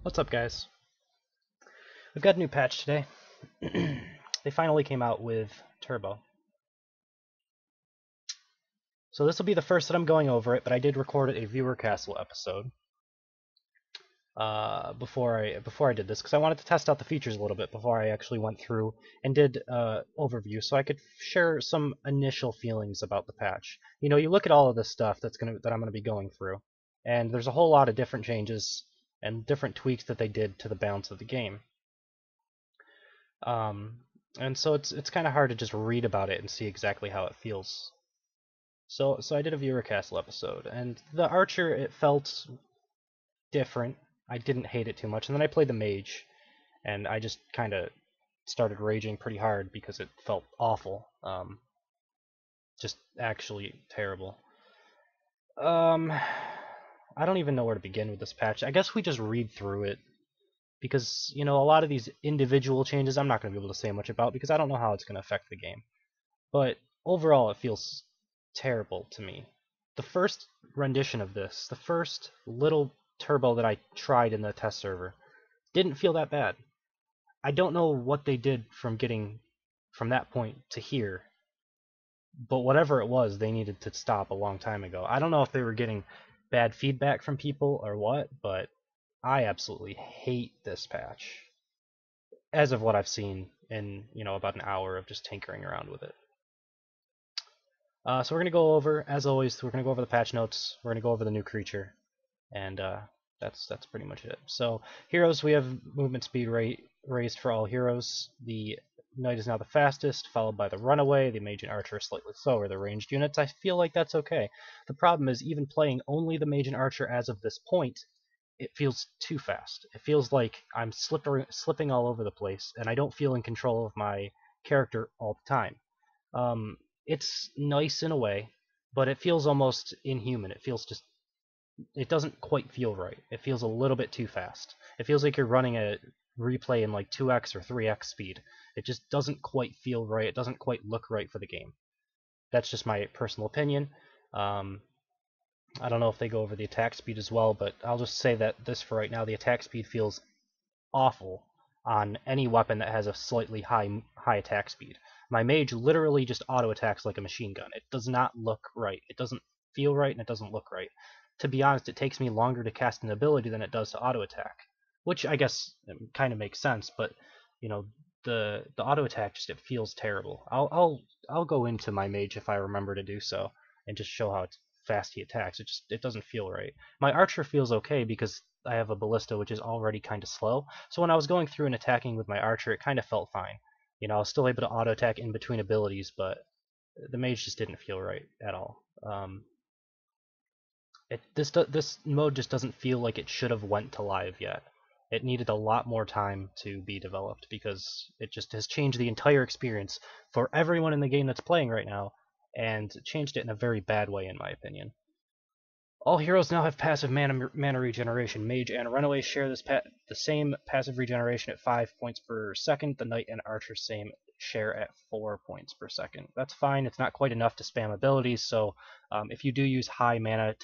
What's up, guys? We've got a new patch today. They finally came out with Turbo. So this will be the first that I'm going over it, but I did record a viewer castle episode before I did this because I wanted to test out the features a little bit before I actually went through and did overview, so I could share some initial feelings about the patch. You know, you look at all of this stuff that I'm gonna be going through, and there's a whole lot of different changes and different tweaks that they did to the balance of the game. Um, and so it's kind of hard to just read about it and see exactly how it feels. So I did a viewer castle episode, and the archer, it felt different. I didn't hate it too much, and then I played the mage, and I just kind of started raging pretty hard because it felt awful. Just actually terrible. Um, I don't even know where to begin with this patch. I guess we just read through it because, you know, a lot of these individual changes I'm not going to be able to say much about because I don't know how it's going to affect the game. But overall, it feels terrible to me. The first rendition of this, the first little turbo that I tried in the test server, didn't feel that bad. I don't know what they did from getting from that point to here, but whatever it was, they needed to stop a long time ago. I don't know if they were getting bad feedback from people or what, but I absolutely hate this patch as of what I've seen in, you know, about an hour of just tinkering around with it. So we're gonna go over, as always, we're gonna go over the patch notes. We're gonna go over the new creature, and that's pretty much it. So heroes, we have movement speed rate raised for all heroes. The knight is now the fastest, followed by the runaway. The mage and archer are slightly slower. The ranged units, I feel like that's okay. The problem is, even playing only the mage and archer as of this point, it feels too fast. It feels like I'm slipping all over the place, and I don't feel in control of my character all the time. Um, it's nice in a way, but it feels almost inhuman. It doesn't quite feel right. It feels a little bit too fast. It feels like you're running a replay in like 2x or 3x speed. It just doesn't quite feel right. It doesn't quite look right for the game. That's just my personal opinion. Um, I don't know if they go over the attack speed as well, but I'll just say that this for right now, the attack speed feels awful on any weapon that has a slightly high attack speed. My mage literally just auto attacks like a machine gun. It does not look right. It doesn't feel right and it doesn't look right. To be honest, it takes me longer to cast an ability than it does to auto attack, which I guess kind of makes sense. But you know, the auto attack just it feels terrible. I'll go into my mage if I remember to do so and just show how fast he attacks. It doesn't feel right. My archer feels okay because I have a ballista which is already kind of slow. So when I was going through and attacking with my archer, it kind of felt fine. You know, I was still able to auto attack in between abilities, but the mage just didn't feel right at all. This mode just doesn't feel like it should have went to live yet. It needed a lot more time to be developed because it just has changed the entire experience for everyone in the game that's playing right now, and changed it in a very bad way, in my opinion. All heroes now have passive mana regeneration. Mage and Runaway share the same passive regeneration at 5 points per second. The Knight and Archer same share at 4 points per second. That's fine. It's not quite enough to spam abilities, so if you do use high mana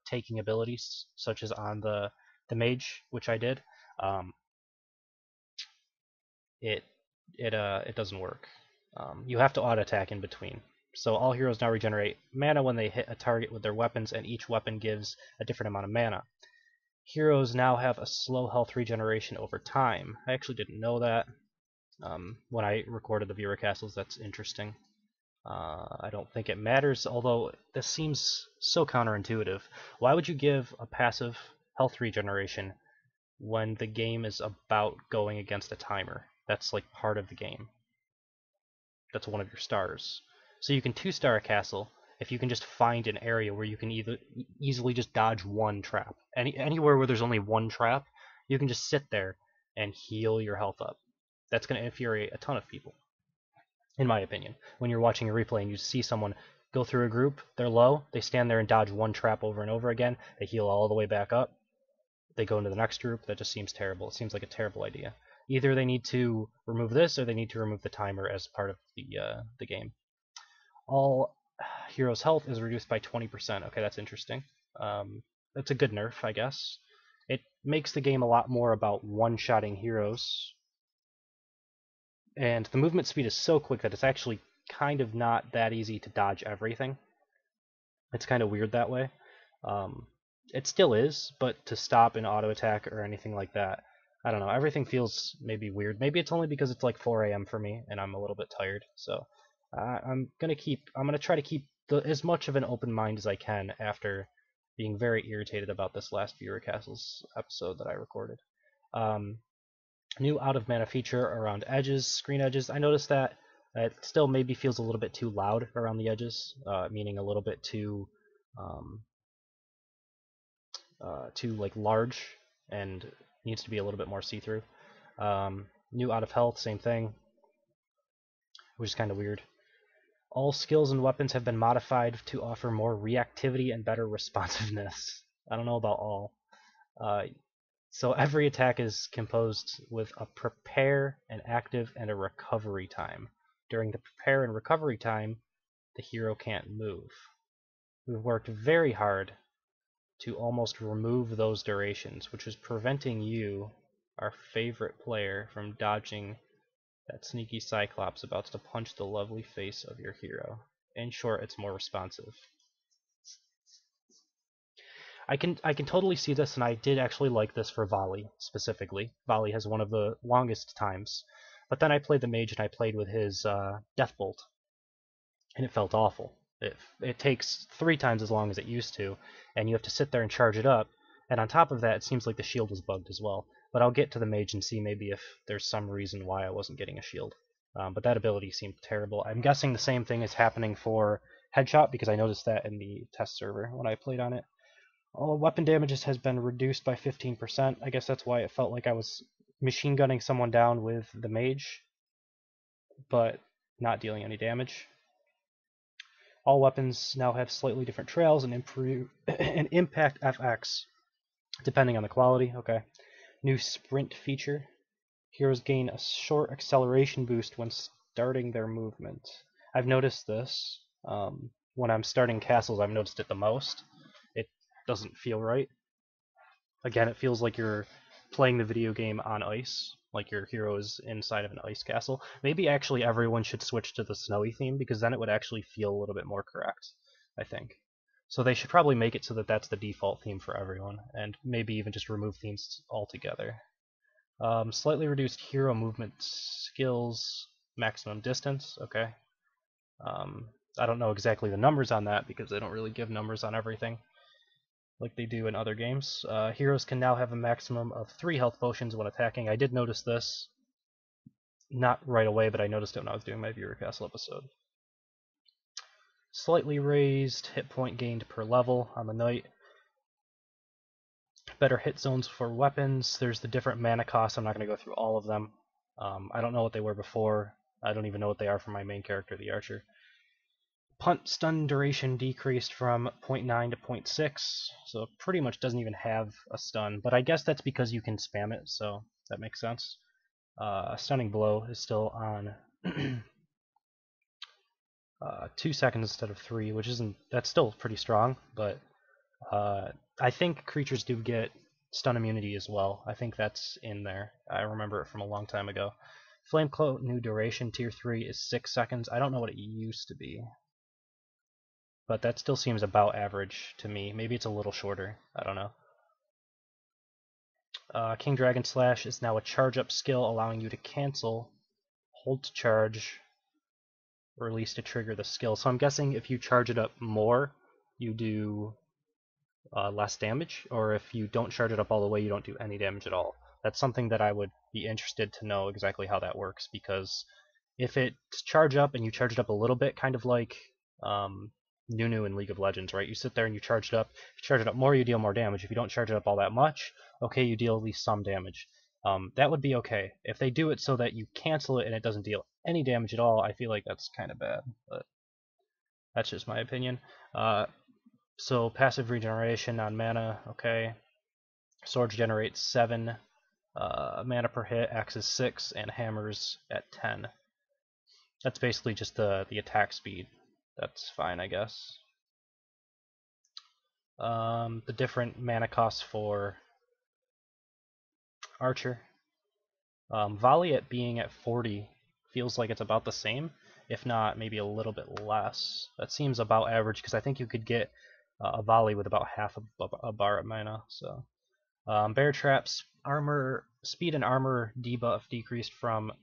taking abilities, such as on the Mage, which I did, um, it it doesn't work. You have to auto attack in between. So all heroes now regenerate mana when they hit a target with their weapons, and each weapon gives a different amount of mana. Heroes now have a slow health regeneration over time. I actually didn't know that. When I recorded the viewer castles, that's interesting. I don't think it matters, although this seems so counterintuitive. Why would you give a passive health regeneration when the game is about going against a timer? That's like part of the game. That's one of your stars. So you can 2-star a castle if you can just find an area where you can either easily just dodge one trap. Anywhere where there's only one trap, you can just sit there and heal your health up. That's going to infuriate a ton of people, in my opinion. When you're watching a replay and you see someone go through a group, they're low, they stand there and dodge one trap over and over again, they heal all the way back up, they go into the next group, that just seems terrible. It seems like a terrible idea. Either they need to remove this or they need to remove the timer as part of the game. All heroes' health is reduced by 20%. Okay, that's interesting. That's a good nerf, I guess. It makes the game a lot more about one-shotting heroes, and the movement speed is so quick that it's actually kind of not that easy to dodge everything. It's kind of weird that way. Um, it still is, but to stop an auto attack or anything like that, I don't know. Everything feels maybe weird. Maybe it's only because it's like 4 a.m. for me and I'm a little bit tired. So I'm gonna try to keep as much of an open mind as I can after being very irritated about this last Viewer Castles episode that I recorded. Um, New out of mana feature around edges, screen edges. I noticed that it still maybe feels a little bit too loud around the edges, meaning a little bit um, too like large and needs to be a little bit more see-through. New out of health, same thing, which is kind of weird. All skills and weapons have been modified to offer more reactivity and better responsiveness. I don't know about all. Uh, So every attack is composed with a prepare, an active, and a recovery time. During the prepare and recovery time, the hero can't move. We've worked very hard to almost remove those durations, which is preventing you, our favorite player, from dodging that sneaky Cyclops about to punch the lovely face of your hero. In short, it's more responsive. I can totally see this, and I did actually like this for Volley specifically. Volley has one of the longest times, but then I played the mage and I played with his Death Bolt, and it felt awful. It takes 3 times as long as it used to, and you have to sit there and charge it up. And on top of that, it seems like the shield was bugged as well. But I'll get to the mage and see maybe if there's some reason why I wasn't getting a shield. But that ability seemed terrible. I'm guessing the same thing is happening for Headshot because I noticed that in the test server when I played on it. All weapon damages has been reduced by 15%. I guess that's why it felt like I was machine gunning someone down with the mage, but not dealing any damage. All weapons now have slightly different trails and improve and impact FX depending on the quality. Okay. New sprint feature. Heroes gain a short acceleration boost when starting their movement. I've noticed this. When I'm starting castles, I've noticed it the most. It doesn't feel right. Again, it feels like you're playing the video game on ice, like your hero is inside of an ice castle. Maybe actually everyone should switch to the snowy theme, because then it would actually feel a little bit more correct, I think. So they should probably make it so that that's the default theme for everyone, and maybe even just remove themes altogether. Slightly reduced hero movement skills, maximum distance, okay. I don't know exactly the numbers on that, because they don't really give numbers on everything like they do in other games. Heroes can now have a maximum of 3 health potions when attacking. I did notice this. Not right away, but I noticed it when I was doing my Viewer Castle episode. Slightly raised hit point gained per level on the knight. Better hit zones for weapons. There's the different mana costs. I'm not going to go through all of them. I don't know what they were before. I don't even know what they are for my main character, the archer. Punt stun duration decreased from 0.9 to 0.6, so it pretty much doesn't even have a stun, but I guess that's because you can spam it, so that makes sense. Stunning blow is still on 2 seconds instead of 3, which that's still pretty strong, but I think creatures do get stun immunity as well. I think that's in there. I remember it from a long time ago. Flame Cloak new duration tier 3 is 6 seconds. I don't know what it used to be, but that still seems about average to me. Maybe it's a little shorter. I don't know. King Dragon Slash is now a charge-up skill, allowing you to cancel, hold to charge, release to trigger the skill. So I'm guessing if you charge it up more, you do less damage, or if you don't charge it up all the way, you don't do any damage at all. That's something that I would be interested to know exactly how that works, because if it's charge up and you charge it up a little bit, kind of like Nunu in League of Legends, right? You sit there and you charge it up. If you charge it up more, you deal more damage. If you don't charge it up all that much, okay, you deal at least some damage. That would be okay. If they do it so that you cancel it and it doesn't deal any damage at all, I feel like that's kind of bad, but that's just my opinion. So passive regeneration on mana, okay. Swords generate 7 mana per hit, axes 6, and hammers at 10. That's basically just the attack speed. That's fine, I guess. The different mana costs for Archer. Volley at being at 40 feels like it's about the same, if not maybe a little bit less. That seems about average because I think you could get a volley with about half a bar of mana. So bear traps, armor, speed and armor debuff decreased from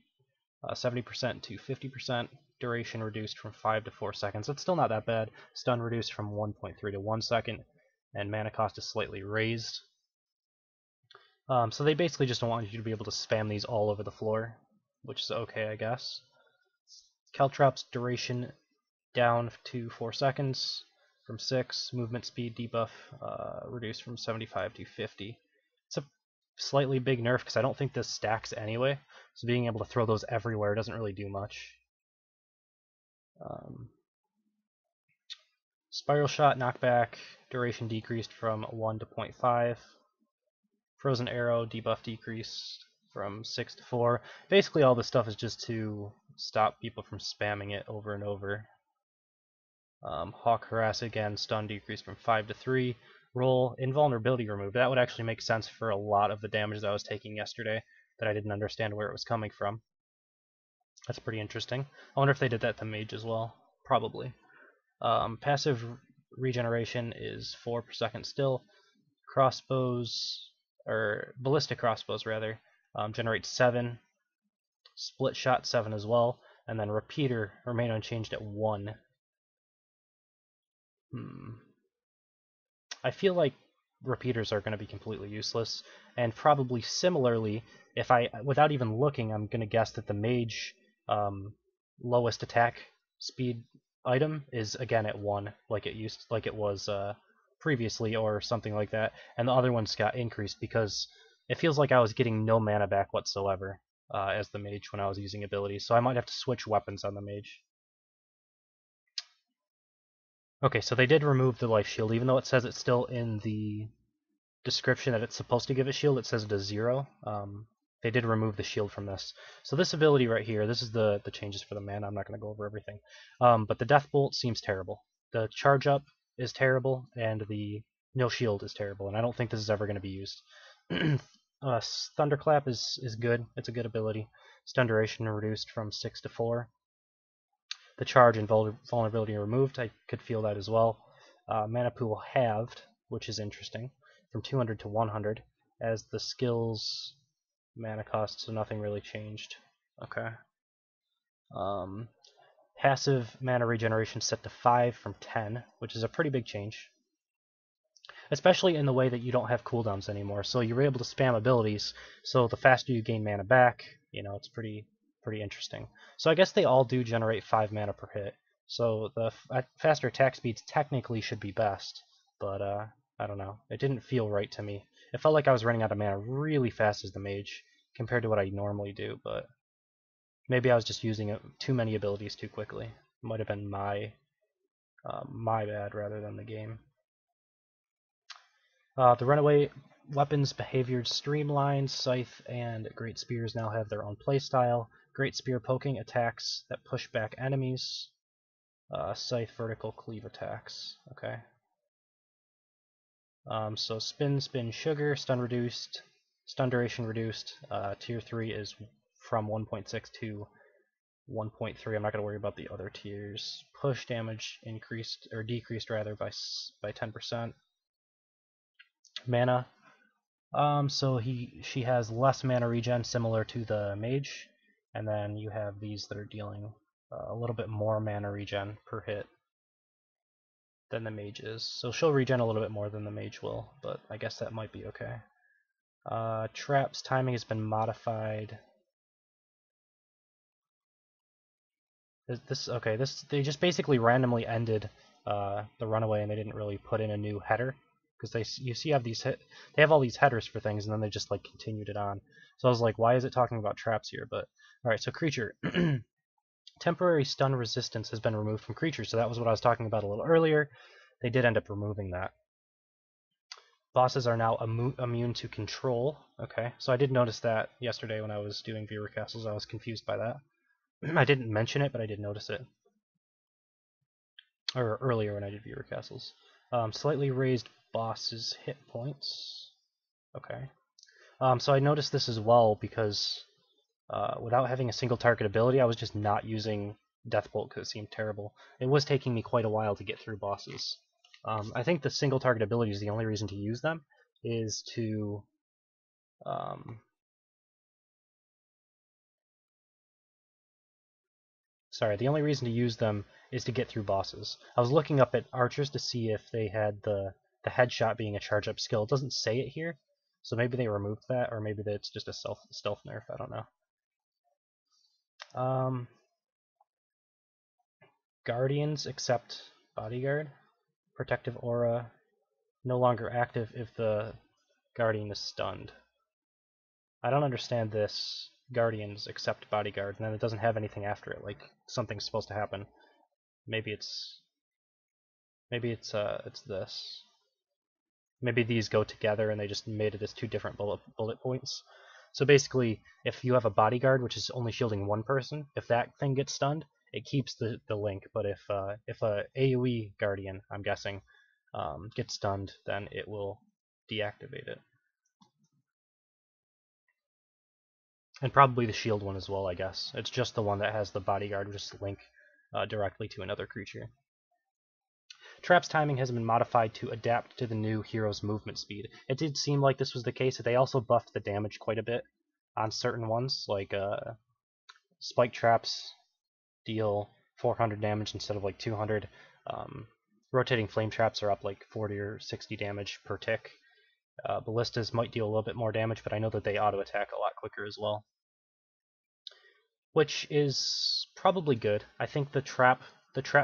70% to 50%. Duration reduced from 5 to 4 seconds. It's still not that bad. Stun reduced from 1.3 to 1 second, and mana cost is slightly raised. So they basically just don't want you to be able to spam these all over the floor, which is okay, I guess. Caltrops duration down to 4 seconds from 6. Movement speed debuff reduced from 75 to 50. It's a slightly big nerf because I don't think this stacks anyway, so being able to throw those everywhere doesn't really do much. Spiral shot knockback duration decreased from 1 to 0.5. Frozen arrow debuff decreased from 6 to 4. Basically all this stuff is just to stop people from spamming it over and over. Hawk harass again, stun decreased from 5 to 3. Roll invulnerability removed. That would actually make sense for a lot of the damage that I was taking yesterday that I didn't understand where it was coming from. That's pretty interesting. I wonder if they did that to mage as well. Probably. Passive regeneration is 4 per second still. Crossbows, or ballistic crossbows rather, generate 7. Split shot 7 as well. And then repeater remain unchanged at 1. I feel like repeaters are going to be completely useless, and probably similarly, if I, without even looking, I'm going to guess that the mage lowest attack speed item is again at 1, like it was previously, or something like that, and the other ones got increased because it feels like I was getting no mana back whatsoever as the mage when I was using abilities, so I might have to switch weapons on the mage. Okay, so they did remove the life shield, even though it says it's still in the description that it's supposed to give a shield, it says it is 0. They did remove the shield from this. So this ability right here, this is the changes for the mana. I'm not going to go over everything. But the Death Bolt seems terrible. The Charge Up is terrible, and the No Shield is terrible, and I don't think this is ever going to be used. Thunderclap is good. It's a good ability. Stun duration reduced from 6 to 4. The charge and vulnerability removed. I could feel that as well. Mana pool halved, which is interesting, from 200 to 100, as the skills mana cost, so nothing really changed. Okay. Passive mana regeneration set to 5 from 10, which is a pretty big change. Especially in the way that you don't have cooldowns anymore, so you're able to spam abilities, so the faster you gain mana back, it's pretty interesting. So I guess they all do generate 5 mana per hit, so the faster attack speeds technically should be best, but I don't know. It didn't feel right to me. It felt like I was running out of mana really fast as the mage, compared to what I normally do, but maybe I was just using too many abilities too quickly. It might have been my bad rather than the game. The runaway weapons behavior streamlined. Scythe and Great Spears now have their own playstyle. Great Spear poking attacks that push back enemies. Scythe vertical cleave attacks. Okay. So spin, sugar, stun reduced, stun duration reduced. Tier 3 is from 1.6 to 1.3. I'm not going to worry about the other tiers. Push damage increased, or decreased rather, by 10%. Mana. So she has less mana regen, similar to the mage, and then you have these that are dealing a little bit more mana regen per hit than the mage is. So she'll regen a little bit more than the mage will, but I guess that might be okay. Traps timing has been modified. They just basically randomly ended the runaway, and they didn't really put in a new header, because they have all these headers for things, and then they just like continued it on. So I was like, why is it talking about traps here? But all right, so creature. Temporary stun resistance has been removed from creatures, so that was what I was talking about a little earlier. They did end up removing that. Bosses are now immune to control. Okay, so I did notice that yesterday when I was doing viewer castles. I was confused by that. I didn't mention it, but I did notice it. Or earlier when I did viewer castles. Slightly raised bosses' hit points. Okay. So I noticed this as well because without having a single target ability, I was just not using Deathbolt because it seemed terrible. It was taking me quite a while to get through bosses. I think the single target ability is the only reason to use them, is to sorry, the only reason to use them is to get through bosses. I was looking up at archers to see if they had the headshot being a charge up skill. It doesn't say it here, so maybe they removed that, or maybe it's just a stealth nerf. I don't know. Guardians accept bodyguard, protective aura, no longer active if the guardian is stunned. I don't understand this. Guardians accept bodyguard, and then it doesn't have anything after it, like something's supposed to happen. Maybe it's it's this. Maybe these go together and they just made it as two different bullet points. So basically, if you have a bodyguard which is only shielding one person, if that thing gets stunned, it keeps the link. But if a AoE guardian, I'm guessing, gets stunned, then it will deactivate it. And probably the shield one as well, I guess. It's just the one that has the bodyguard, which is link directly to another creature. Trap's timing has been modified to adapt to the new hero's movement speed. It did seem like this was the case. They also buffed the damage quite a bit on certain ones, like spike traps deal 400 damage instead of like 200. Rotating flame traps are up like 40 or 60 damage per tick. Ballistas might deal a little bit more damage, but I know that they auto attack a lot quicker as well, which is probably good. I think the trap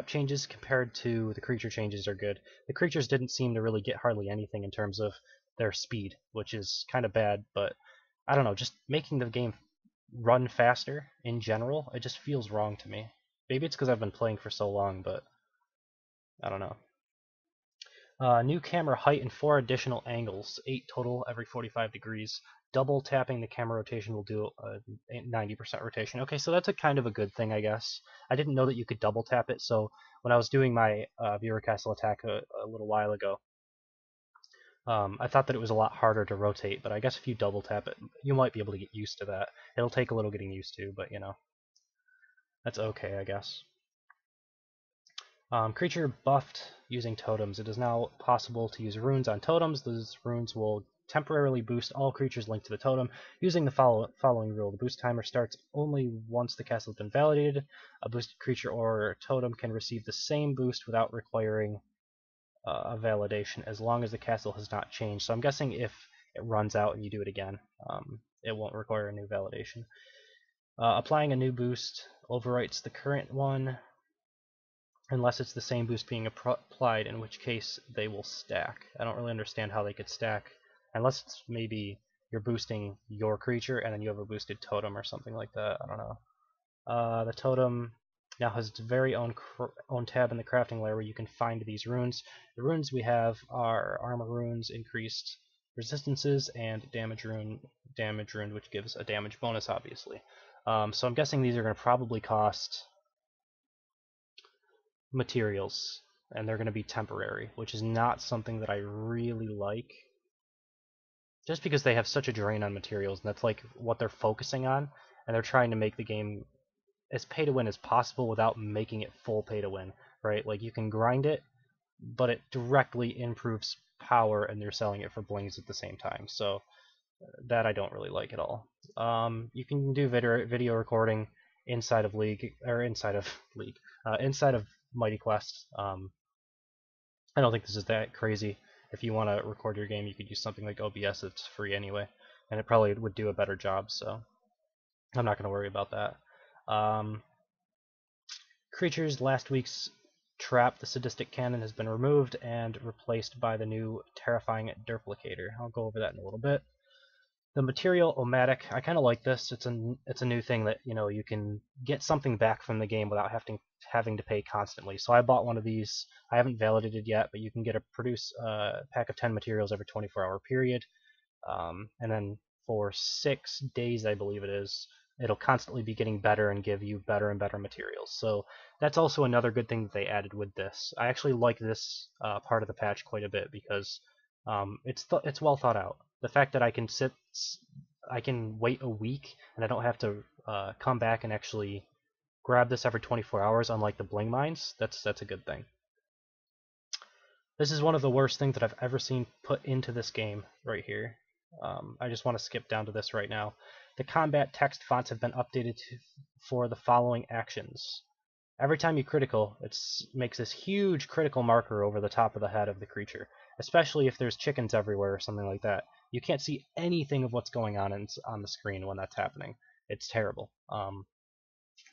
changes compared to the creature changes are good. The creatures didn't seem to really get hardly anything in terms of their speed, which is kind of bad, but I don't know, just making the game run faster in general, it just feels wrong to me. Maybe it's because I've been playing for so long, but I don't know. New camera height and 4 additional angles, 8 total every 45 degrees. Double tapping the camera rotation will do a 90% rotation. Okay, so that's a kind of a good thing, I guess. I didn't know that you could double tap it, so when I was doing my viewer castle attack a little while ago, I thought that it was a lot harder to rotate, but I guess if you double tap it, you might be able to get used to that. It'll take a little getting used to, but you know, that's okay, I guess. Creature buffed using totems. It is now possible to use runes on totems. Those runes will temporarily boost all creatures linked to the totem using the following rule. The boost timer starts only once the castle has been validated. A boosted creature or totem can receive the same boost without requiring a validation as long as the castle has not changed. So I'm guessing if it runs out and you do it again, it won't require a new validation. Applying a new boost overwrites the current one unless it's the same boost being applied, in which case they will stack. I don't really understand how they could stack, unless it's maybe you're boosting your creature and then you have a boosted totem or something like that. I don't know. The totem now has its very own tab in the crafting layer where you can find these runes. The runes we have are armor runes, increased resistances, and damage rune, which gives a damage bonus, obviously. So I'm guessing these are going to probably cost materials, and they're going to be temporary, which is not something that I really like, just because they have such a drain on materials, and that's like what they're focusing on, and they're trying to make the game as pay to win as possible without making it full pay to win, right? Like you can grind it, but it directly improves power, and they're selling it for blings at the same time, so that I don't really like at all. You can do video recording inside of League, or inside of Mighty Quest. I don't think this is that crazy. If you want to record your game, you could use something like OBS. It's free anyway, and it probably would do a better job, so I'm not going to worry about that. Creatures, last week's trap, the Sadistic Cannon, has been removed and replaced by the new Terrifying Duplicator. I'll go over that in a little bit. The material Omatic, I kind of like this. It's a new thing that, you know, you can get something back from the game without having to pay constantly. So I bought one of these. I haven't validated yet, but you can produce a pack of 10 materials every 24-hour period, and then for 6 days, I believe it is, it'll constantly be getting better and give you better and better materials. So that's also another good thing that they added with this. I actually like this part of the patch quite a bit because it's well thought out. The fact that I can wait a week and I don't have to come back and actually grab this every 24 hours, unlike the bling mines, that's a good thing. This is one of the worst things that I've ever seen put into this game right here. I just want to skip down to this right now. The combat text fonts have been updated for the following actions. Every time you critical, it makes this huge critical marker over the top of the head of the creature, especially if there's chickens everywhere or something like that. You can't see anything of what's going on the screen when that's happening. It's terrible. I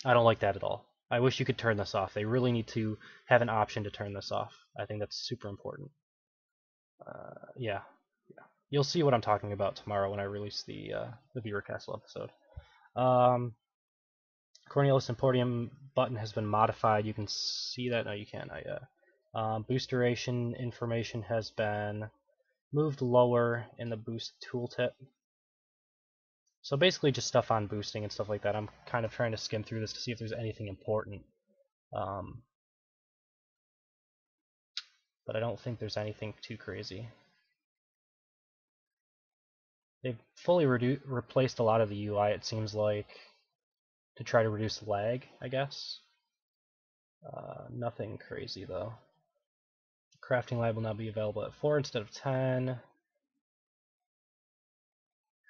don't like that at all. I wish you could turn this off. They really need to have an option to turn this off. I think that's super important. Yeah. You'll see what I'm talking about tomorrow when I release the Viewer Castle episode. Cornelius Emporium button has been modified. You can see that. No, you can't. Boost duration information has been moved lower in the boost tooltip. So basically just stuff on boosting and stuff like that. I'm kind of trying to skim through this to see if there's anything important. But I don't think there's anything too crazy. They've fully replaced a lot of the UI, it seems like, to try to reduce lag, I guess. Nothing crazy, though. Crafting lab will now be available at 4 instead of 10.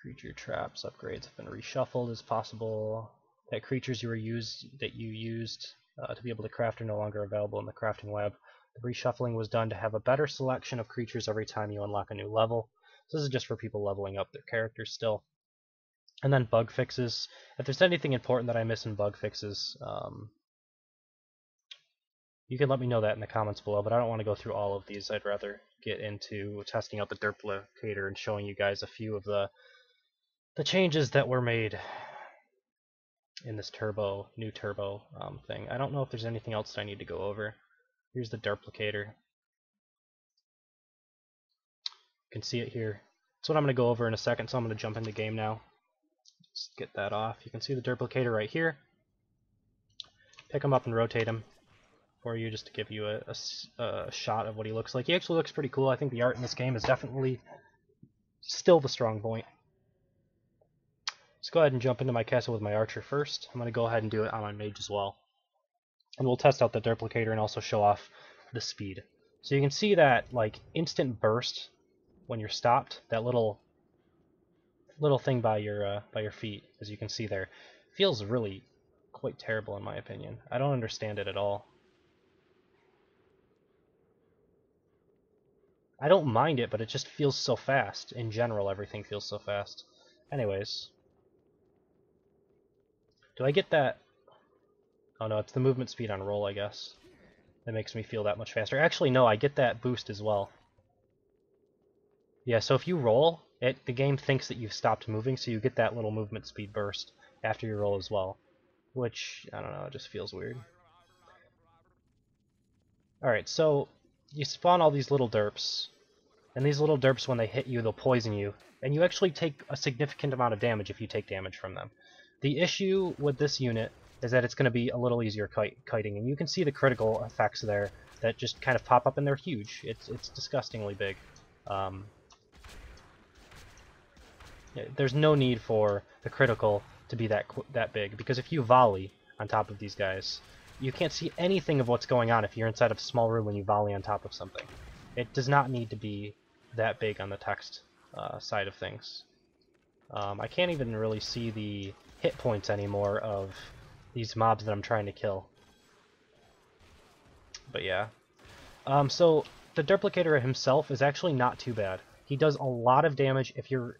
Creature traps upgrades have been reshuffled as possible. That creatures you used to be able to craft are no longer available in the crafting lab. The reshuffling was done to have a better selection of creatures every time you unlock a new level. So this is just for people leveling up their characters still. And then bug fixes. If there's anything important that I miss in bug fixes, you can let me know that in the comments below, but I don't want to go through all of these. I'd rather get into testing out the Derplicator and showing you guys a few of the changes that were made in this new turbo thing. I don't know if there's anything else that I need to go over. Here's the Derplicator. You can see it here. That's what I'm going to go over in a second, so I'm going to jump into the game now. Just get that off. You can see the Derplicator right here. Pick him up and rotate him for you just to give you a shot of what he looks like. He actually looks pretty cool. I think the art in this game is definitely still the strong point. Let's go ahead and jump into my castle with my archer first. I'm going to go ahead and do it on my mage as well. And we'll test out the Derplicator and also show off the speed. So you can see that like instant burst when you're stopped, that little thing by your feet, as you can see there, feels really quite terrible in my opinion. I don't understand it at all. I don't mind it, but it just feels so fast. In general, everything feels so fast. Anyways. Do I get that? Oh no, it's the movement speed on roll, I guess. That makes me feel that much faster. Actually, no, I get that boost as well. Yeah, so if you roll, the game thinks that you've stopped moving, so you get that little movement speed burst after you roll as well. Which, I don't know, it just feels weird. Alright, so you spawn all these little derps. And these little derps, when they hit you, they'll poison you. And you actually take a significant amount of damage if you take damage from them. The issue with this unit is that it's going to be a little easier kiting. And you can see the critical effects there that just kind of pop up, and they're huge. It's disgustingly big. There's no need for the critical to be that big, because if you volley on top of these guys, you can't see anything of what's going on if you're inside of a small room when you volley on top of something. It does not need to be that big on the text side of things. I can't even really see the hit points anymore of these mobs that I'm trying to kill. But yeah. So the Derplicator himself is actually not too bad. He does a lot of damage if you're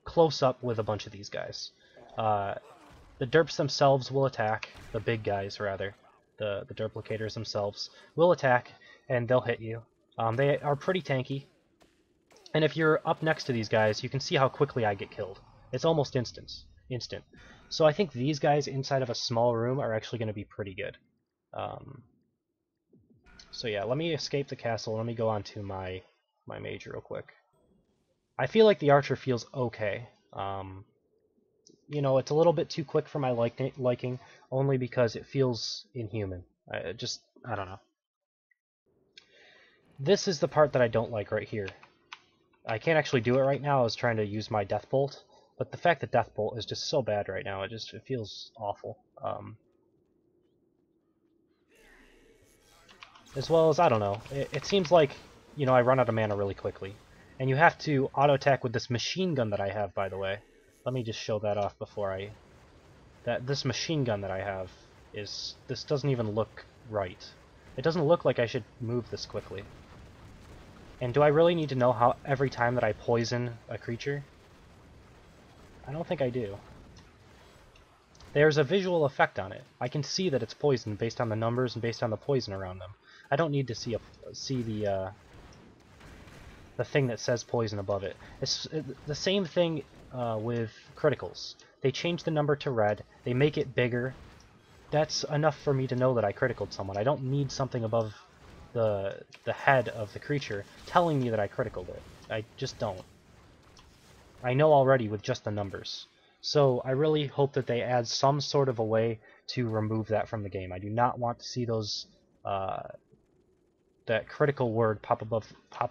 close up with a bunch of these guys. The derps themselves will attack, the big guys rather, the Derplicators themselves will attack and they'll hit you. They are pretty tanky, and if you're up next to these guys, you can see how quickly I get killed. It's almost instant. So I think these guys inside of a small room are actually going to be pretty good. So yeah, let me escape the castle. Let me go on to my mage real quick. I feel like the archer feels okay. You know, it's a little bit too quick for my liking, only because it feels inhuman. I don't know. This is the part that I don't like right here. I can't actually do it right now. I was trying to use my Death Bolt, but the fact that Death Bolt is just so bad right now, it feels awful. As well as, I don't know, it seems like, you know, I run out of mana really quickly. And you have to auto-attack with this machine gun that I have, by the way. Let me just show that off before I... This machine gun that I have is... This doesn't even look right. It doesn't look like I should move this quickly. And do I really need to know how every time that I poison a creature? I don't think I do. There's a visual effect on it. I can see that it's poisoned based on the numbers and based on the poison around them. I don't need to see the thing that says poison above it. It's the same thing with criticals. They change the number to red. They make it bigger. That's enough for me to know that I criticaled someone. I don't need something above the head of the creature telling me that I criticaled it. I just don't. I know already with just the numbers. So I really hope that they add some sort of a way to remove that from the game. I do not want to see those that critical word pop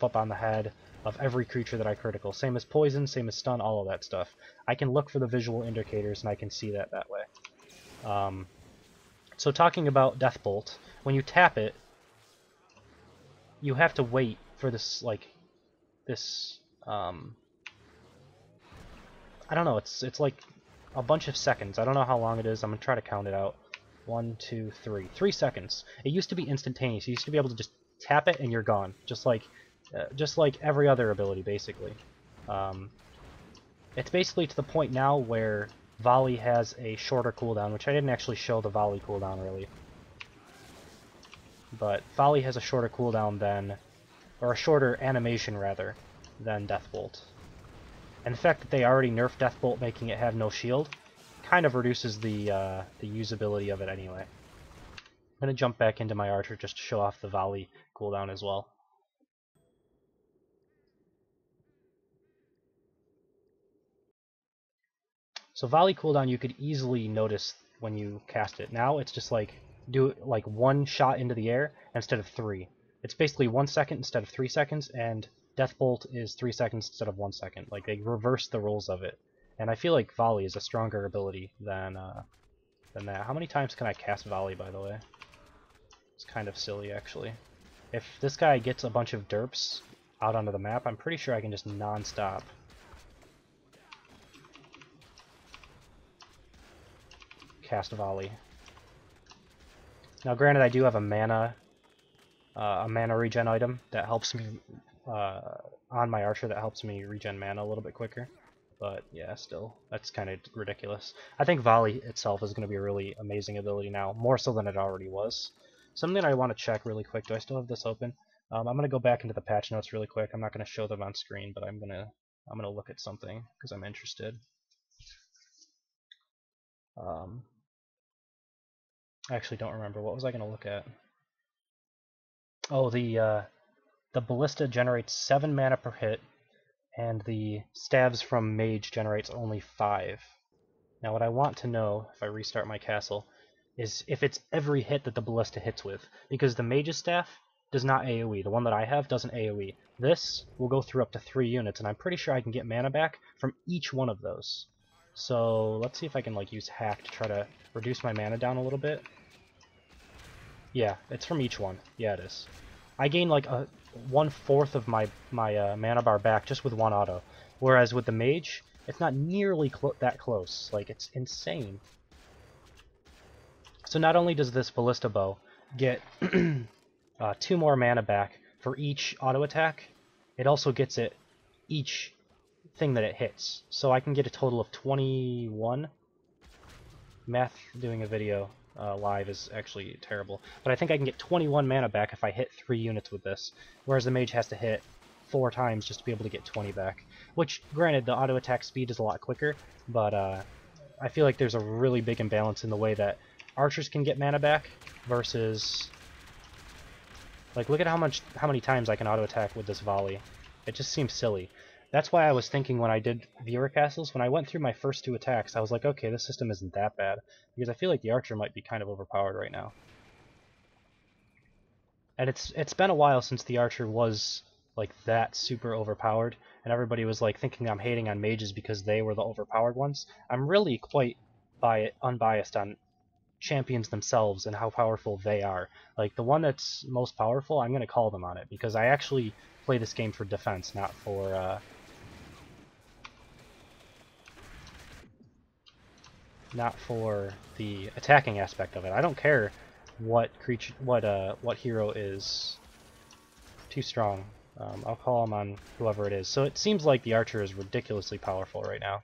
up on the head of every creature that I critical. Same as poison, same as stun, all of that stuff. I can look for the visual indicators and I can see that way. So talking about Death Bolt, when you tap it, you have to wait for this, like, this, I don't know, it's like a bunch of seconds. I don't know how long it is. I'm going to try to count it out. 1, 2, 3. 3 seconds. It used to be instantaneous. You used to be able to just tap it and you're gone. Just like every other ability, basically. It's basically to the point now where Volley has a shorter cooldown, which I didn't actually show the Volley cooldown, really. But Volley has a shorter cooldown than, or a shorter animation, rather, than Death Bolt. And the fact that they already nerfed Death Bolt, making it have no shield, kind of reduces the usability of it anyway. I'm going to jump back into my Archer just to show off the Volley cooldown as well. So Volley cooldown you could easily notice when you cast it. Now it's just like, do it like one shot into the air instead of 3. It's basically 1 second instead of 3 seconds, and Death Bolt is 3 seconds instead of 1 second. Like, they reverse the roles of it. And I feel like Volley is a stronger ability than that. How many times can I cast Volley, by the way? It's kind of silly, actually. If this guy gets a bunch of derps out onto the map, I'm pretty sure I can just non-stop cast Volley. Now, granted, I do have a mana regen item that helps me on my Archer that helps me regen mana a little bit quicker. But yeah, still, that's kind of ridiculous. I think Volley itself is going to be a really amazing ability now, more so than it already was. Something I want to check really quick. Do I still have this open? I'm going to go back into the patch notes really quick. I'm not going to show them on screen, but I'm gonna look at something because I'm interested. I actually don't remember. What was I going to look at? Oh, the Ballista generates 7 mana per hit, and the Stabs from Mage generates only 5. Now what I want to know, if I restart my castle, is if it's every hit that the Ballista hits with, because the Mage's Staff does not AoE. The one that I have doesn't AoE. This will go through up to 3 units, and I'm pretty sure I can get mana back from each one of those. So let's see if I can like use Hack to try to reduce my mana down a little bit. Yeah, it's from each one. Yeah, it is. I gain like 1/4 of my mana bar back just with one auto, whereas with the Mage, it's not nearly that close. Like, it's insane. So not only does this Ballista Bow get 2 more mana back for each auto attack, it also gets it each thing that it hits. So I can get a total of 21. Math doing a video live is actually terrible. But I think I can get 21 mana back if I hit 3 units with this, whereas the Mage has to hit 4 times just to be able to get 20 back. Which, granted, the auto attack speed is a lot quicker, but I feel like there's a really big imbalance in the way that Archers can get mana back versus... Like, look at how many times I can auto attack with this Volley. It just seems silly. That's why I was thinking when I did Viewer Castles, when I went through my first 2 attacks, I was like, okay, this system isn't that bad, because I feel like the Archer might be kind of overpowered right now. And it's been a while since the Archer was like that super overpowered, and everybody was like thinking I'm hating on mages because they were the overpowered ones. I'm really quite unbiased on champions themselves and how powerful they are. Like the one that's most powerful, I'm gonna call them on it because I actually play this game for defense, not for the attacking aspect of it. I don't care what hero is too strong. I'll call him on whoever it is. So it seems like the archer is ridiculously powerful right now,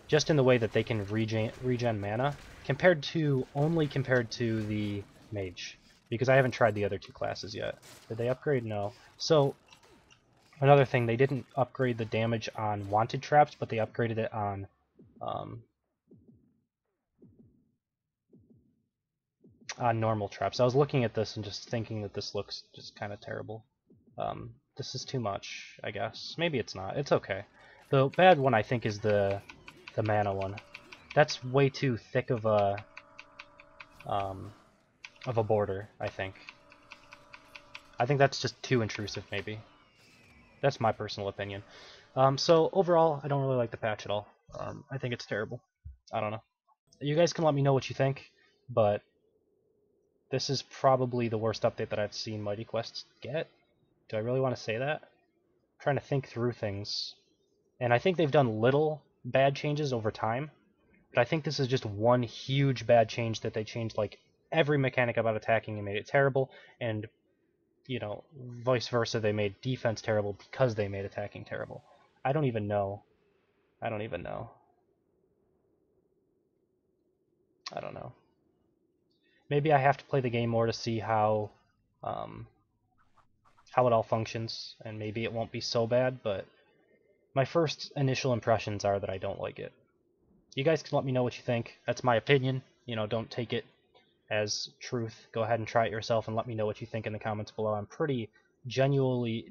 just in the way that they can regen mana, compared to the mage, because I haven't tried the other two classes yet. Did they upgrade? No. So another thing, they didn't upgrade the damage on wanted traps, but they upgraded it on normal traps. I was looking at this and just thinking that this looks just kind of terrible. This is too much, I guess. Maybe it's not. It's okay. The bad one, I think, is the mana one. That's way too thick of a border, I think. I think that's just too intrusive, maybe. That's my personal opinion. So overall, I don't really like the patch at all. I think it's terrible. I don't know. You guys can let me know what you think, but this is probably the worst update that I've seen Mighty Quest get. Do I really want to say that? I'm trying to think through things. And I think they've done little bad changes over time, but I think this is just one huge bad change that they changed like every mechanic about attacking and made it terrible, and you know, vice versa, they made defense terrible because they made attacking terrible. I don't even know. I don't even know. I don't know. Maybe I have to play the game more to see how it all functions, and maybe it won't be so bad, but my first initial impressions are that I don't like it. You guys can let me know what you think. That's my opinion. You know, don't take it as truth. Go ahead and try it yourself and let me know what you think in the comments below. I'm pretty genuinely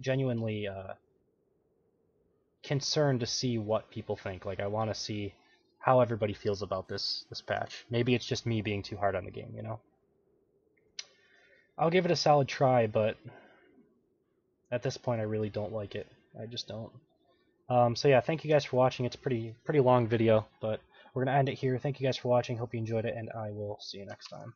concerned to see what people think. Like, I want to see how everybody feels about this patch. Maybe it's just me being too hard on the game, you know? I'll give it a solid try, but at this point I really don't like it. I just don't. So yeah, thank you guys for watching. It's a pretty long video, but we're going to end it here. Thank you guys for watching. Hope you enjoyed it, and I will see you next time.